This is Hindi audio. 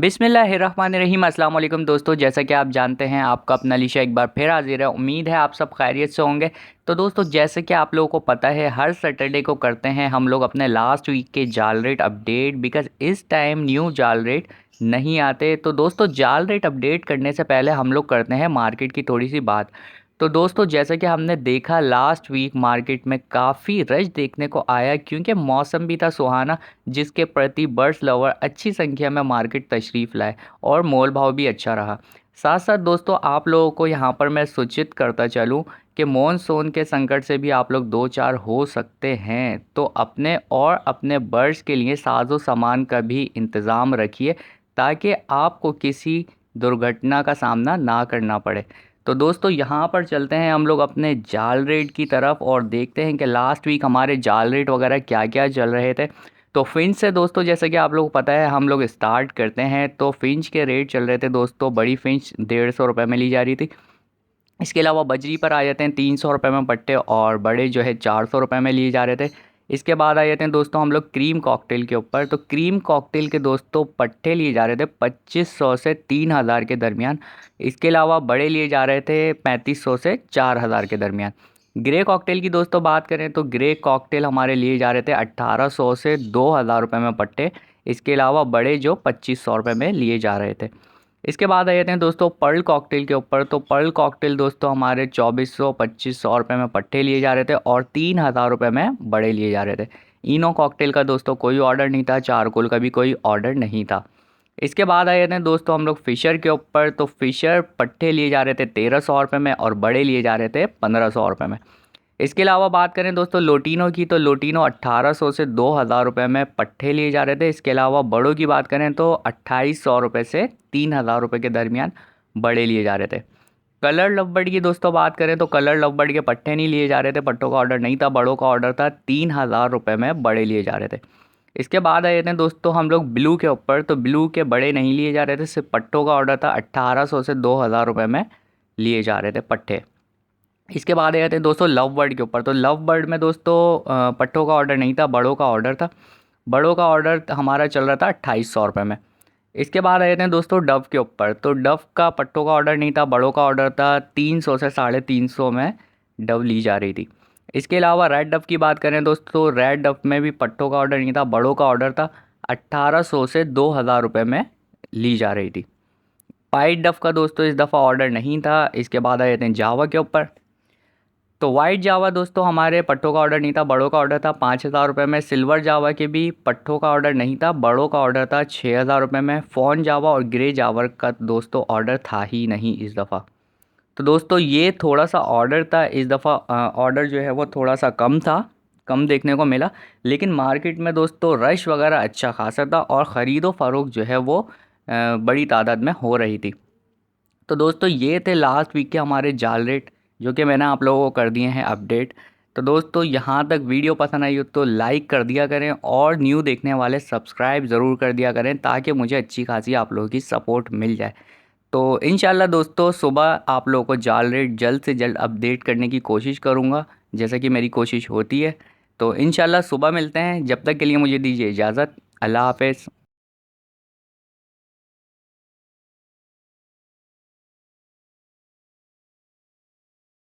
बिस्मिल्लाहिर्रहमानिर्रहीम। अस्सलाम वालेकुम दोस्तों, जैसा कि आप जानते हैं आपका अपना लिशा एक बार फिर हाजिर है। उम्मीद है आप सब खैरियत से होंगे। तो दोस्तों, जैसे कि आप लोगों को पता है हर सैटरडे को करते हैं हम लोग अपने लास्ट वीक के जाल रेट अपडेट, बिकॉज़ इस टाइम न्यू जाल रेट नहीं आते। तो दोस्तों, जाल रेट अपडेट करने से पहले हम लोग करते हैं मार्केट की थोड़ी सी बात। तो दोस्तों, जैसा कि हमने देखा लास्ट वीक मार्केट में काफ़ी रश देखने को आया, क्योंकि मौसम भी था सुहाना, जिसके प्रति बर्ड्स लवर अच्छी संख्या में मार्केट तशरीफ़ लाए और मोल भाव भी अच्छा रहा। साथ साथ दोस्तों, आप लोगों को यहाँ पर मैं सूचित करता चलूँ कि मॉनसून के संकट से भी आप लोग दो चार हो सकते हैं। तो अपने और अपने बर्ड्स के लिए साजो सामान का भी इंतज़ाम रखिए, ताकि आपको किसी दुर्घटना का सामना ना करना पड़े। तो दोस्तों, यहाँ पर चलते हैं हम लोग अपने जाल रेट की तरफ और देखते हैं कि लास्ट वीक हमारे जाल रेट वगैरह क्या क्या चल रहे थे। तो फिंच से दोस्तों, जैसे कि आप लोगों को पता है हम लोग स्टार्ट करते हैं। तो फिंच के रेट चल रहे थे दोस्तों, बड़ी फिंच 150 रुपये में ली जा रही थी। इसके अलावा बजरी पर आ जाते हैं 300 रुपये में पट्टे, और बड़े जो है 400 रुपये में लिए जा रहे थे। इसके बाद आ जाते हैं दोस्तों हम लोग क्रीम कॉकटेल के ऊपर। तो क्रीम कॉकटेल के दोस्तों पट्टे लिए जा रहे थे 2500 से 3000 के दरमियान। इसके अलावा बड़े लिए जा रहे थे 3500 से 4000 के दरमियान। ग्रे कॉकटेल की दोस्तों बात करें तो ग्रे कॉकटेल हमारे लिए जा रहे थे 1800 से 2000 रुपये में पट्टे। इसके अलावा बड़े जो 2500 रुपये में लिए जा रहे थे। इसके बाद आ जाते हैं दोस्तों पर्ल कॉकटेल के ऊपर। तो पर्ल कॉकटेल दोस्तों हमारे 2400-2500 रुपये में पट्टे लिए जा रहे थे और 3000 रुपये में बड़े लिए जा रहे थे। इनो कॉकटेल का दोस्तों कोई ऑर्डर नहीं था, चारकोल का भी कोई ऑर्डर नहीं था। इसके बाद आ जाते हैं दोस्तों हम लोग फ़िशर के ऊपर। तो फ़िशर पट्टे लिए जा रहे थे 1300 रुपये में और बड़े लिए जा रहे थे 1500 रुपये में। इसके अलावा बात करें दोस्तों लोटिनो की, तो लोटिनो 1800 से 2000 रुपये में पट्टे लिए जा रहे थे। इसके अलावा बड़ों की बात करें तो 2800 रुपये से 3000 रुपये के दरमियान बड़े लिए जा रहे थे। कलर लवबर्ड की दोस्तों बात करें तो कलर लवबर्ड के पट्टे नहीं लिए जा रहे थे, पट्टों का ऑर्डर नहीं था, बड़ों का ऑर्डर था। 3000 रुपये में बड़े लिए जा रहे थे। इसके बाद आ जाते हैं दोस्तों हम लोग ब्लू के ऊपर। तो ब्लू के बड़े नहीं लिए जा रहे थे, सिर्फ पट्टों का ऑर्डर था। 1800 से 2000 रुपये में लिए जा रहे थे पट्टे। इसके बाद आ जाते हैं दोस्तों लव बर्ड के ऊपर। तो लव बर्ड में दोस्तों पट्टों का ऑर्डर नहीं था, बड़ों का ऑर्डर था। बड़ों का ऑर्डर हमारा चल रहा था 2800 रुपये में। इसके बाद आ जाते हैं दोस्तों डव के ऊपर। तो डव का पट्टों का ऑर्डर नहीं था, बड़ों का ऑर्डर था। 300 से 350 में डव ली जा रही थी। इसके अलावा रेड डव की बात करें दोस्तों, रेड डव में भी पट्टों का ऑर्डर नहीं था, बड़ों का ऑर्डर था। 1800 से 2000 रुपये में ली जा रही थी। वाइट डव का दोस्तों इस दफ़ा ऑर्डर नहीं था। इसके बाद आ जाते हैं जावा के ऊपर। तो वाइट जावा दोस्तों हमारे पट्टों का ऑर्डर नहीं था, बड़ों का ऑर्डर था 5000 रुपये में। सिल्वर जावा के भी पट्टों का ऑर्डर नहीं था, बड़ों का ऑर्डर था 6000 रुपये में। फ़ॉन जावा और ग्रे जावा का दोस्तों ऑर्डर था ही नहीं इस दफ़ा। तो दोस्तों ये थोड़ा सा ऑर्डर था इस दफ़ा, ऑर्डर जो है वो थोड़ा सा कम था, कम देखने को मिला। लेकिन मार्केट में दोस्तों रश वगैरह अच्छा खासा था और ख़रीदो फ़रोख्त जो है वो बड़ी तादाद में हो रही थी। तो दोस्तों ये थे लास्ट वीक के हमारे जाल रेट, जो कि मैंने आप लोगों को कर दिए हैं अपडेट। तो दोस्तों यहाँ तक वीडियो पसंद आई हो तो लाइक कर दिया करें, और न्यू देखने वाले सब्सक्राइब ज़रूर कर दिया करें, ताकि मुझे अच्छी खासी आप लोगों की सपोर्ट मिल जाए। तो इंशाल्लाह दोस्तों सुबह आप लोगों को जाल रेट जल्द से जल्द अपडेट करने की कोशिश करूँगा, जैसा कि मेरी कोशिश होती है। तो इंशाल्लाह सुबह मिलते हैं, जब तक के लिए मुझे दीजिए इजाज़त। अल्लाह हाफ़िज़।